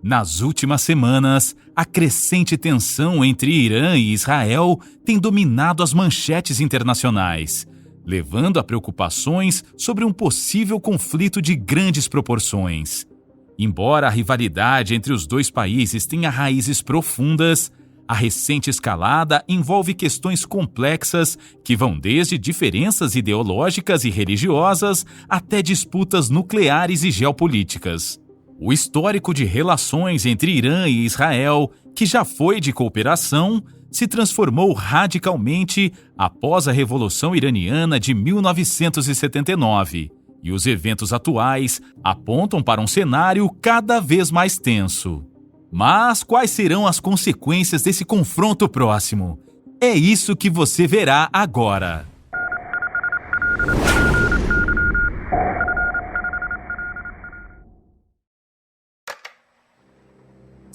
Nas últimas semanas, a crescente tensão entre Irã e Israel tem dominado as manchetes internacionais, levando a preocupações sobre um possível conflito de grandes proporções. Embora a rivalidade entre os dois países tenha raízes profundas, a recente escalada envolve questões complexas que vão desde diferenças ideológicas e religiosas até disputas nucleares e geopolíticas. O histórico de relações entre Irã e Israel, que já foi de cooperação, se transformou radicalmente após a Revolução Iraniana de 1979, e os eventos atuais apontam para um cenário cada vez mais tenso. Mas quais serão as consequências desse confronto próximo? É isso que você verá agora.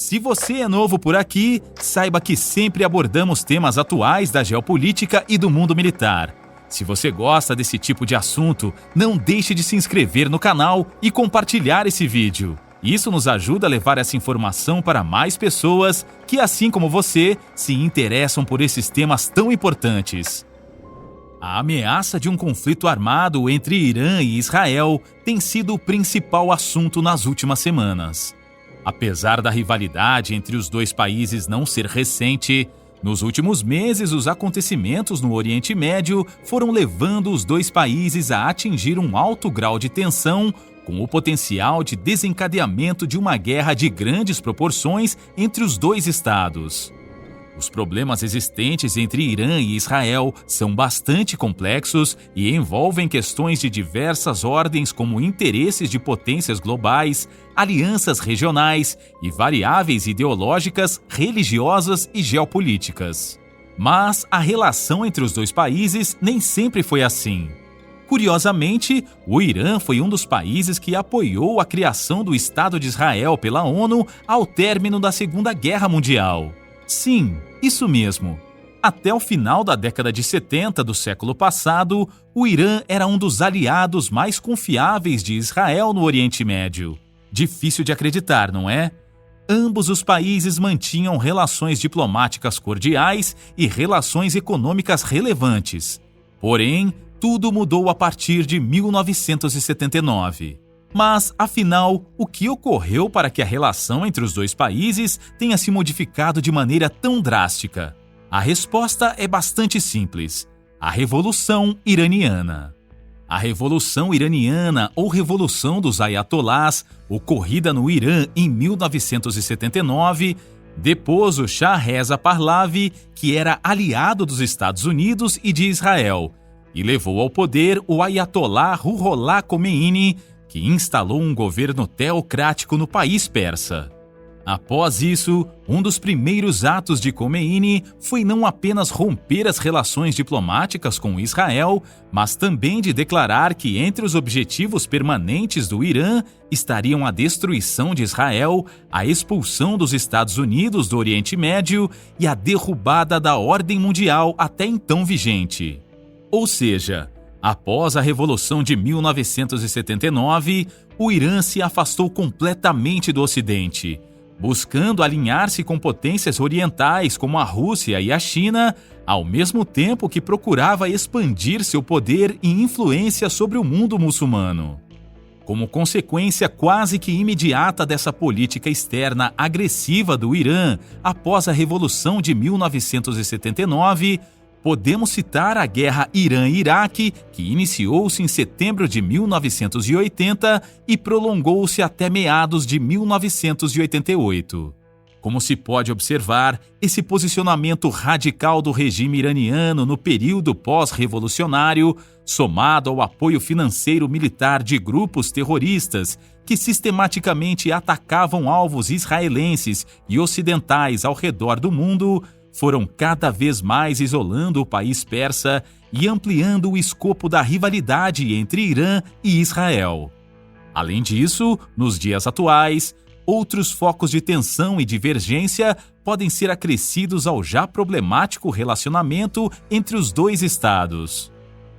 Se você é novo por aqui, saiba que sempre abordamos temas atuais da geopolítica e do mundo militar. Se você gosta desse tipo de assunto, não deixe de se inscrever no canal e compartilhar esse vídeo. Isso nos ajuda a levar essa informação para mais pessoas que, assim como você, se interessam por esses temas tão importantes. A ameaça de um conflito armado entre Irã e Israel tem sido o principal assunto nas últimas semanas. Apesar da rivalidade entre os dois países não ser recente, nos últimos meses os acontecimentos no Oriente Médio foram levando os dois países a atingir um alto grau de tensão, com o potencial de desencadeamento de uma guerra de grandes proporções entre os dois estados. Os problemas existentes entre Irã e Israel são bastante complexos e envolvem questões de diversas ordens, como interesses de potências globais, alianças regionais e variáveis ideológicas, religiosas e geopolíticas. Mas a relação entre os dois países nem sempre foi assim. Curiosamente, o Irã foi um dos países que apoiou a criação do Estado de Israel pela ONU ao término da Segunda Guerra Mundial. Sim, isso mesmo. Até o final da década de 70 do século passado, o Irã era um dos aliados mais confiáveis de Israel no Oriente Médio. Difícil de acreditar, não é? Ambos os países mantinham relações diplomáticas cordiais e relações econômicas relevantes. Porém, tudo mudou a partir de 1979. Mas, afinal, o que ocorreu para que a relação entre os dois países tenha se modificado de maneira tão drástica? A resposta é bastante simples: a Revolução Iraniana. A Revolução Iraniana, ou Revolução dos Ayatollahs, ocorrida no Irã em 1979, depôs o Shah Reza Pahlavi, que era aliado dos Estados Unidos e de Israel, e levou ao poder o Ayatollah Ruhollah Khomeini, que instalou um governo teocrático no país persa. Após isso, um dos primeiros atos de Khomeini foi não apenas romper as relações diplomáticas com Israel, mas também de declarar que entre os objetivos permanentes do Irã estariam a destruição de Israel, a expulsão dos Estados Unidos do Oriente Médio e a derrubada da ordem mundial até então vigente. Ou seja, após a Revolução de 1979, o Irã se afastou completamente do Ocidente, buscando alinhar-se com potências orientais como a Rússia e a China, ao mesmo tempo que procurava expandir seu poder e influência sobre o mundo muçulmano. Como consequência quase que imediata dessa política externa agressiva do Irã após a Revolução de 1979, podemos citar a Guerra Irã-Iraque, que iniciou-se em setembro de 1980 e prolongou-se até meados de 1988. Como se pode observar, esse posicionamento radical do regime iraniano no período pós-revolucionário, somado ao apoio financeiro militar de grupos terroristas que sistematicamente atacavam alvos israelenses e ocidentais ao redor do mundo, foram cada vez mais isolando o país persa e ampliando o escopo da rivalidade entre Irã e Israel. Além disso, nos dias atuais, outros focos de tensão e divergência podem ser acrescidos ao já problemático relacionamento entre os dois estados.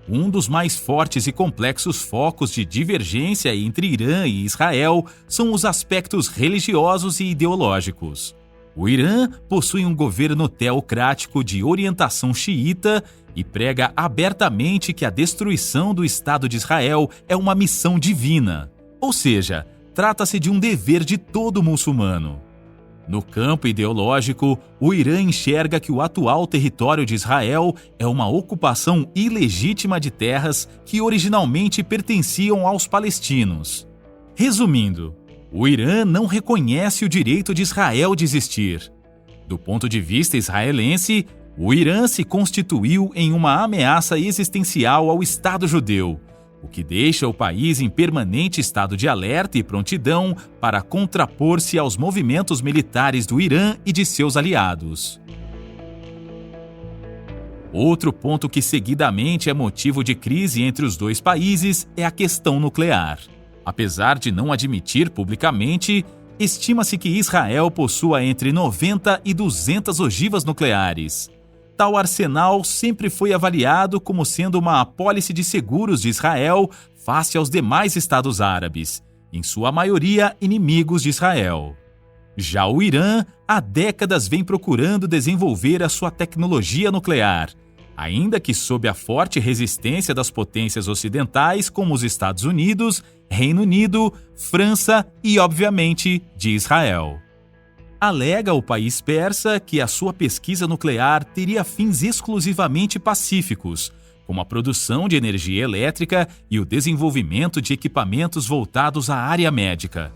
Um dos mais fortes e complexos focos de divergência entre Irã e Israel são os aspectos religiosos e ideológicos. O Irã possui um governo teocrático de orientação xiita e prega abertamente que a destruição do Estado de Israel é uma missão divina, ou seja, trata-se de um dever de todo muçulmano. No campo ideológico, o Irã enxerga que o atual território de Israel é uma ocupação ilegítima de terras que originalmente pertenciam aos palestinos. Resumindo, o Irã não reconhece o direito de Israel de existir. Do ponto de vista israelense, o Irã se constituiu em uma ameaça existencial ao Estado judeu, o que deixa o país em permanente estado de alerta e prontidão para contrapor-se aos movimentos militares do Irã e de seus aliados. Outro ponto que seguidamente é motivo de crise entre os dois países é a questão nuclear. Apesar de não admitir publicamente, estima-se que Israel possua entre 90 e 200 ogivas nucleares. Tal arsenal sempre foi avaliado como sendo uma apólice de seguros de Israel face aos demais estados árabes, em sua maioria inimigos de Israel. Já o Irã, há décadas vem procurando desenvolver a sua tecnologia nuclear, ainda que sob a forte resistência das potências ocidentais como os Estados Unidos, Reino Unido, França e, obviamente, de Israel. Alega o país persa que a sua pesquisa nuclear teria fins exclusivamente pacíficos, como a produção de energia elétrica e o desenvolvimento de equipamentos voltados à área médica.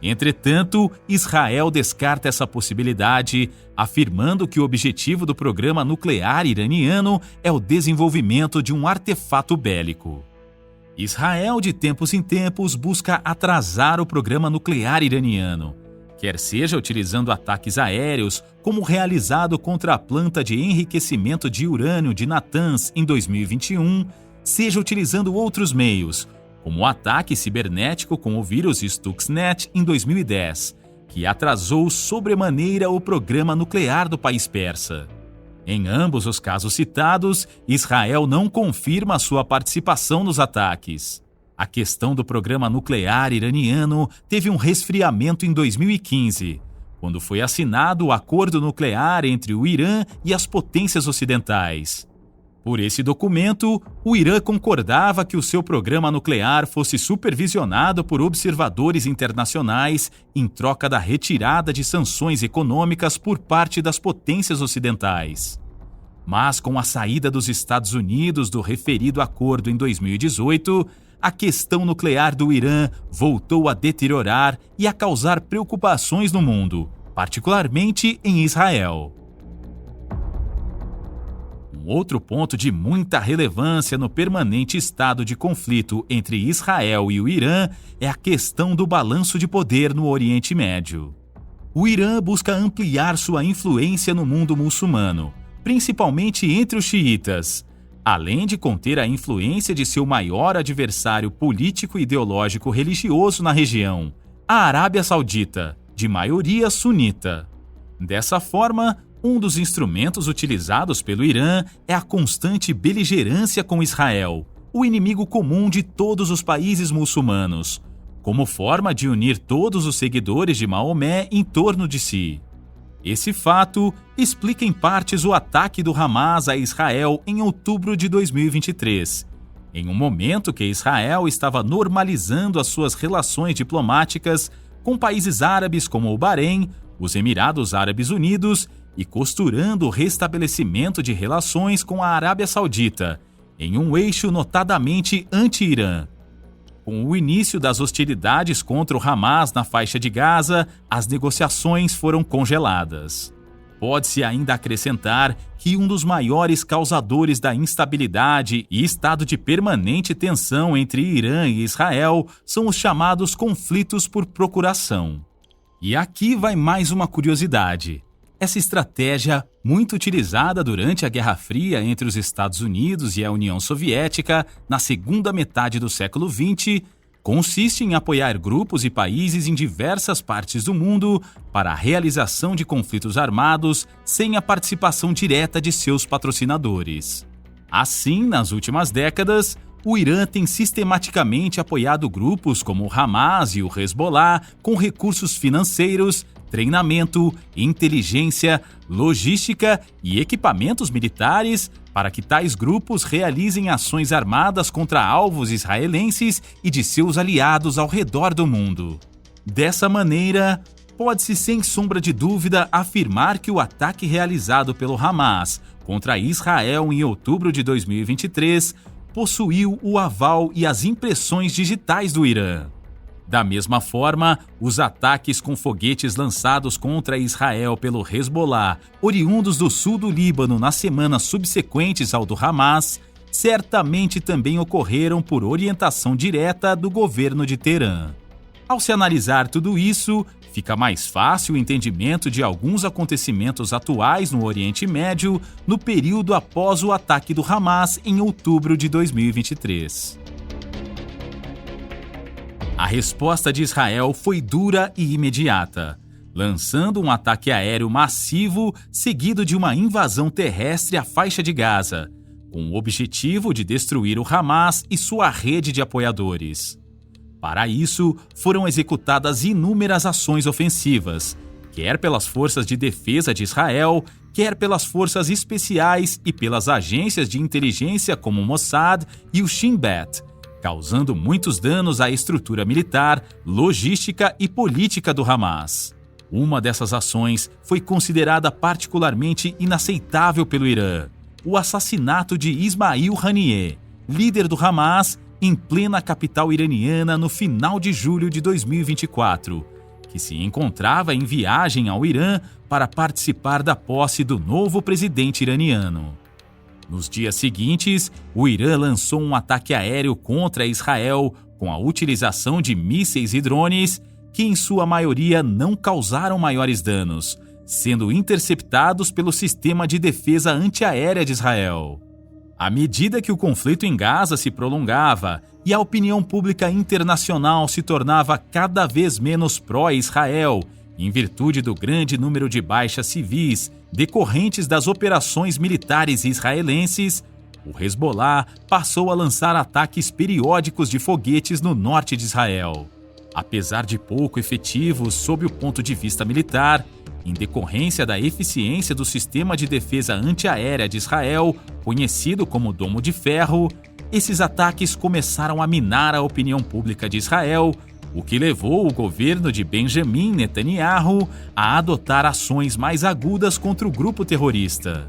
Entretanto, Israel descarta essa possibilidade, afirmando que o objetivo do programa nuclear iraniano é o desenvolvimento de um artefato bélico. Israel, de tempos em tempos, busca atrasar o programa nuclear iraniano, quer seja utilizando ataques aéreos, como realizado contra a planta de enriquecimento de urânio de Natanz em 2021, seja utilizando outros meios, como o ataque cibernético com o vírus Stuxnet em 2010, que atrasou sobremaneira o programa nuclear do país persa. Em ambos os casos citados, Israel não confirma sua participação nos ataques. A questão do programa nuclear iraniano teve um resfriamento em 2015, quando foi assinado o acordo nuclear entre o Irã e as potências ocidentais. Por esse documento, o Irã concordava que o seu programa nuclear fosse supervisionado por observadores internacionais em troca da retirada de sanções econômicas por parte das potências ocidentais. Mas com a saída dos Estados Unidos do referido acordo em 2018, a questão nuclear do Irã voltou a deteriorar e a causar preocupações no mundo, particularmente em Israel. Um outro ponto de muita relevância no permanente estado de conflito entre Israel e o Irã é a questão do balanço de poder no Oriente Médio. O Irã busca ampliar sua influência no mundo muçulmano, principalmente entre os xiitas, além de conter a influência de seu maior adversário político e ideológico religioso na região, a Arábia Saudita, de maioria sunita. Dessa forma, um dos instrumentos utilizados pelo Irã é a constante beligerância com Israel, o inimigo comum de todos os países muçulmanos, como forma de unir todos os seguidores de Maomé em torno de si. Esse fato explica em partes o ataque do Hamas a Israel em outubro de 2023, em um momento que Israel estava normalizando as suas relações diplomáticas com países árabes como o Bahrein, os Emirados Árabes Unidos e costurando o restabelecimento de relações com a Arábia Saudita, em um eixo notadamente anti-Irã. Com o início das hostilidades contra o Hamas na faixa de Gaza, as negociações foram congeladas. Pode-se ainda acrescentar que um dos maiores causadores da instabilidade e estado de permanente tensão entre Irã e Israel são os chamados conflitos por procuração. E aqui vai mais uma curiosidade. Essa estratégia, muito utilizada durante a Guerra Fria entre os Estados Unidos e a União Soviética na segunda metade do século XX, consiste em apoiar grupos e países em diversas partes do mundo para a realização de conflitos armados sem a participação direta de seus patrocinadores. Assim, nas últimas décadas, o Irã tem sistematicamente apoiado grupos como o Hamas e o Hezbollah com recursos financeiros, treinamento, inteligência, logística e equipamentos militares para que tais grupos realizem ações armadas contra alvos israelenses e de seus aliados ao redor do mundo. Dessa maneira, pode-se sem sombra de dúvida afirmar que o ataque realizado pelo Hamas contra Israel em outubro de 2023 possuiu o aval e as impressões digitais do Irã. Da mesma forma, os ataques com foguetes lançados contra Israel pelo Hezbollah, oriundos do sul do Líbano nas semanas subsequentes ao do Hamas, certamente também ocorreram por orientação direta do governo de Teherã. Ao se analisar tudo isso, fica mais fácil o entendimento de alguns acontecimentos atuais no Oriente Médio no período após o ataque do Hamas em outubro de 2023. A resposta de Israel foi dura e imediata, lançando um ataque aéreo massivo seguido de uma invasão terrestre à faixa de Gaza, com o objetivo de destruir o Hamas e sua rede de apoiadores. Para isso, foram executadas inúmeras ações ofensivas, quer pelas forças de defesa de Israel, quer pelas forças especiais e pelas agências de inteligência como o Mossad e o Shin Bet, causando muitos danos à estrutura militar, logística e política do Hamas. Uma dessas ações foi considerada particularmente inaceitável pelo Irã: o assassinato de Ismail Haniyeh, líder do Hamas, em plena capital iraniana no final de julho de 2024, que se encontrava em viagem ao Irã para participar da posse do novo presidente iraniano. Nos dias seguintes, o Irã lançou um ataque aéreo contra Israel com a utilização de mísseis e drones que, em sua maioria, não causaram maiores danos, sendo interceptados pelo sistema de defesa antiaérea de Israel. À medida que o conflito em Gaza se prolongava e a opinião pública internacional se tornava cada vez menos pró-Israel, em virtude do grande número de baixas civis decorrentes das operações militares israelenses, o Hezbollah passou a lançar ataques periódicos de foguetes no norte de Israel. Apesar de pouco efetivos sob o ponto de vista militar, em decorrência da eficiência do sistema de defesa antiaérea de Israel, conhecido como Domo de Ferro, esses ataques começaram a minar a opinião pública de Israel, o que levou o governo de Benjamin Netanyahu a adotar ações mais agudas contra o grupo terrorista.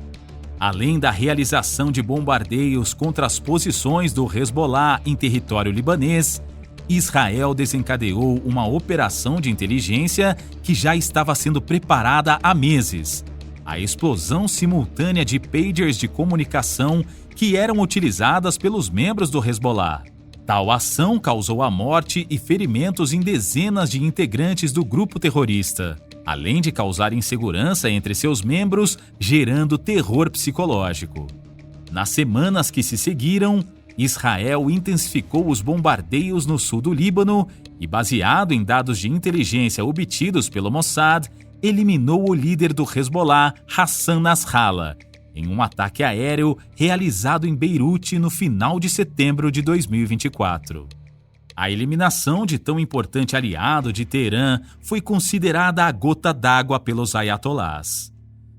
Além da realização de bombardeios contra as posições do Hezbollah em território libanês, Israel desencadeou uma operação de inteligência que já estava sendo preparada há meses: a explosão simultânea de pagers de comunicação que eram utilizadas pelos membros do Hezbollah. Tal ação causou a morte e ferimentos em dezenas de integrantes do grupo terrorista, além de causar insegurança entre seus membros, gerando terror psicológico. Nas semanas que se seguiram, Israel intensificou os bombardeios no sul do Líbano e, baseado em dados de inteligência obtidos pelo Mossad, eliminou o líder do Hezbollah, Hassan Nasrallah, em um ataque aéreo realizado em Beirute no final de setembro de 2024. A eliminação de tão importante aliado de Teherã foi considerada a gota d'água pelos ayatolás.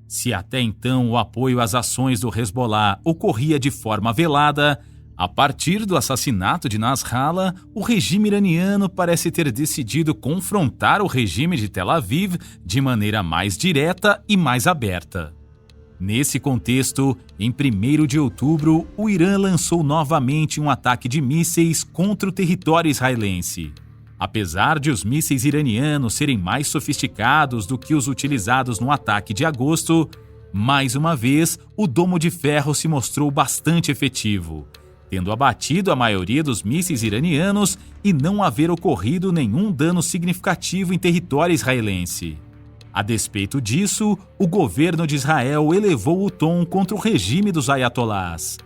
Se até então o apoio às ações do Hezbollah ocorria de forma velada, a partir do assassinato de Nasrallah, o regime iraniano parece ter decidido confrontar o regime de Tel Aviv de maneira mais direta e mais aberta. Nesse contexto, em 1º de outubro, o Irã lançou novamente um ataque de mísseis contra o território israelense. Apesar de os mísseis iranianos serem mais sofisticados do que os utilizados no ataque de agosto, mais uma vez o Domo de Ferro se mostrou bastante efetivo, tendo abatido a maioria dos mísseis iranianos e não haver ocorrido nenhum dano significativo em território israelense. A despeito disso, o governo de Israel elevou o tom contra o regime dos ayatolás.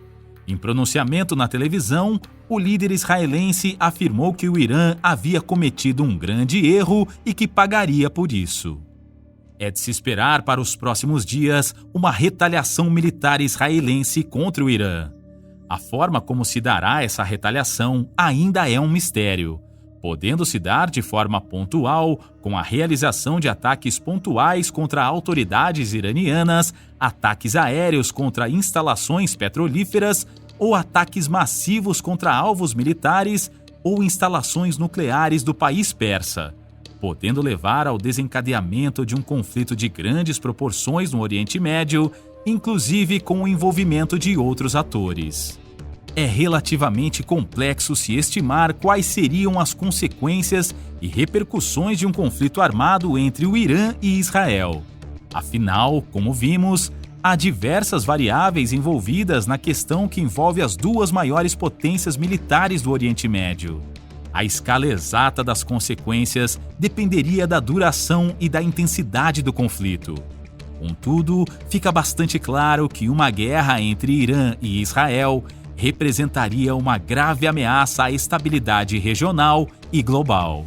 Em pronunciamento na televisão, o líder israelense afirmou que o Irã havia cometido um grande erro e que pagaria por isso. É de se esperar para os próximos dias uma retaliação militar israelense contra o Irã. A forma como se dará essa retaliação ainda é um mistério, podendo se dar de forma pontual, com a realização de ataques pontuais contra autoridades iranianas, ataques aéreos contra instalações petrolíferas ou ataques massivos contra alvos militares ou instalações nucleares do país persa, podendo levar ao desencadeamento de um conflito de grandes proporções no Oriente Médio, inclusive com o envolvimento de outros atores. É relativamente complexo se estimar quais seriam as consequências e repercussões de um conflito armado entre o Irã e Israel. Afinal, como vimos, há diversas variáveis envolvidas na questão que envolve as duas maiores potências militares do Oriente Médio. A escala exata das consequências dependeria da duração e da intensidade do conflito. Contudo, fica bastante claro que uma guerra entre Irã e Israel representaria uma grave ameaça à estabilidade regional e global.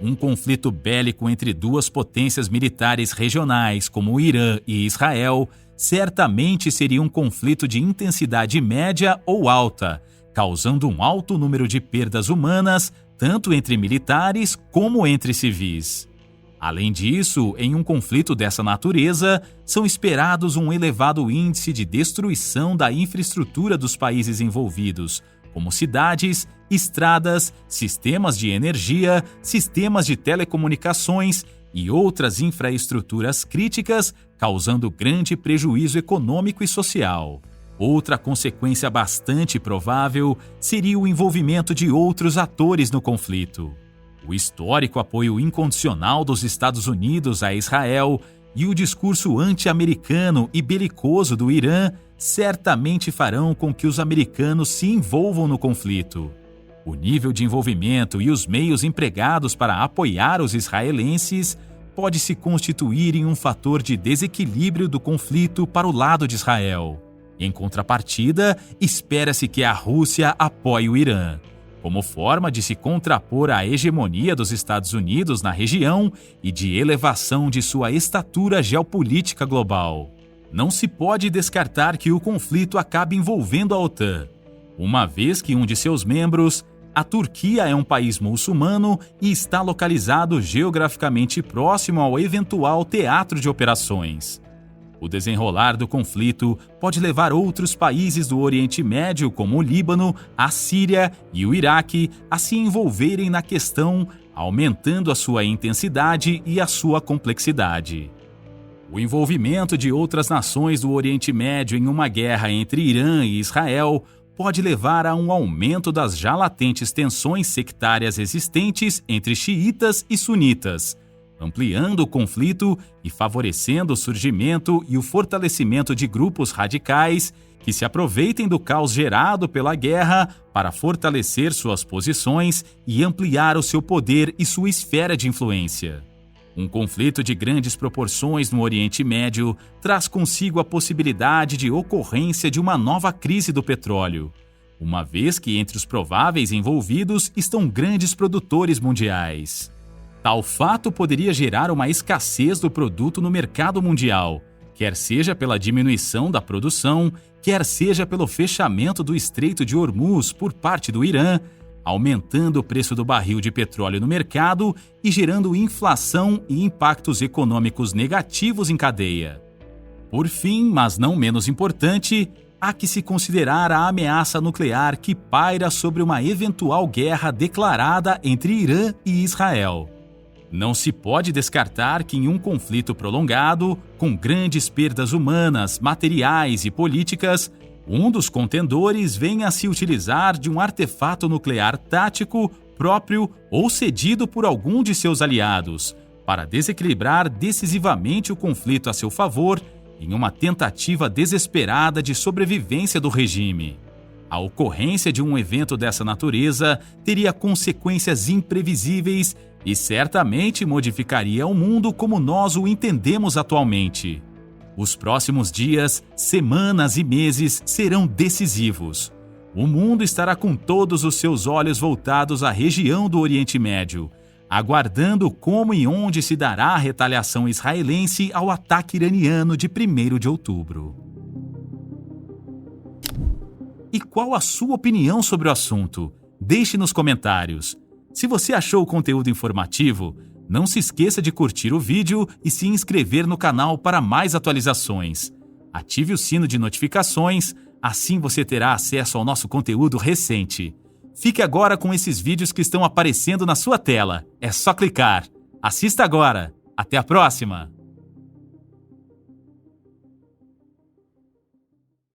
Um conflito bélico entre duas potências militares regionais como o Irã e Israel certamente seria um conflito de intensidade média ou alta, causando um alto número de perdas humanas, tanto entre militares como entre civis. Além disso, em um conflito dessa natureza, são esperados um elevado índice de destruição da infraestrutura dos países envolvidos, como cidades, estradas, sistemas de energia, sistemas de telecomunicações e outras infraestruturas críticas, causando grande prejuízo econômico e social. Outra consequência bastante provável seria o envolvimento de outros atores no conflito. O histórico apoio incondicional dos Estados Unidos a Israel e o discurso anti-americano e belicoso do Irã certamente farão com que os americanos se envolvam no conflito. O nível de envolvimento e os meios empregados para apoiar os israelenses pode se constituir em um fator de desequilíbrio do conflito para o lado de Israel. Em contrapartida, espera-se que a Rússia apoie o Irã, como forma de se contrapor à hegemonia dos Estados Unidos na região e de elevação de sua estatura geopolítica global. Não se pode descartar que o conflito acabe envolvendo a OTAN, uma vez que um de seus membros, a Turquia, é um país muçulmano e está localizado geograficamente próximo ao eventual teatro de operações. O desenrolar do conflito pode levar outros países do Oriente Médio, como o Líbano, a Síria e o Iraque, a se envolverem na questão, aumentando a sua intensidade e a sua complexidade. O envolvimento de outras nações do Oriente Médio em uma guerra entre Irã e Israel pode levar a um aumento das já latentes tensões sectárias existentes entre xiitas e sunitas, ampliando o conflito e favorecendo o surgimento e o fortalecimento de grupos radicais que se aproveitem do caos gerado pela guerra para fortalecer suas posições e ampliar o seu poder e sua esfera de influência. Um conflito de grandes proporções no Oriente Médio traz consigo a possibilidade de ocorrência de uma nova crise do petróleo, uma vez que entre os prováveis envolvidos estão grandes produtores mundiais. Tal fato poderia gerar uma escassez do produto no mercado mundial, quer seja pela diminuição da produção, quer seja pelo fechamento do Estreito de Hormuz por parte do Irã, aumentando o preço do barril de petróleo no mercado e gerando inflação e impactos econômicos negativos em cadeia. Por fim, mas não menos importante, há que se considerar a ameaça nuclear que paira sobre uma eventual guerra declarada entre Irã e Israel. Não se pode descartar que em um conflito prolongado, com grandes perdas humanas, materiais e políticas, um dos contendores venha a se utilizar de um artefato nuclear tático próprio ou cedido por algum de seus aliados, para desequilibrar decisivamente o conflito a seu favor em uma tentativa desesperada de sobrevivência do regime. A ocorrência de um evento dessa natureza teria consequências imprevisíveis e certamente modificaria o mundo como nós o entendemos atualmente. Os próximos dias, semanas e meses serão decisivos. O mundo estará com todos os seus olhos voltados à região do Oriente Médio, aguardando como e onde se dará a retaliação israelense ao ataque iraniano de 1º de outubro. E qual a sua opinião sobre o assunto? Deixe nos comentários. Se você achou o conteúdo informativo, não se esqueça de curtir o vídeo e se inscrever no canal para mais atualizações. Ative o sino de notificações, assim você terá acesso ao nosso conteúdo recente. Fique agora com esses vídeos que estão aparecendo na sua tela. É só clicar. Assista agora. Até a próxima!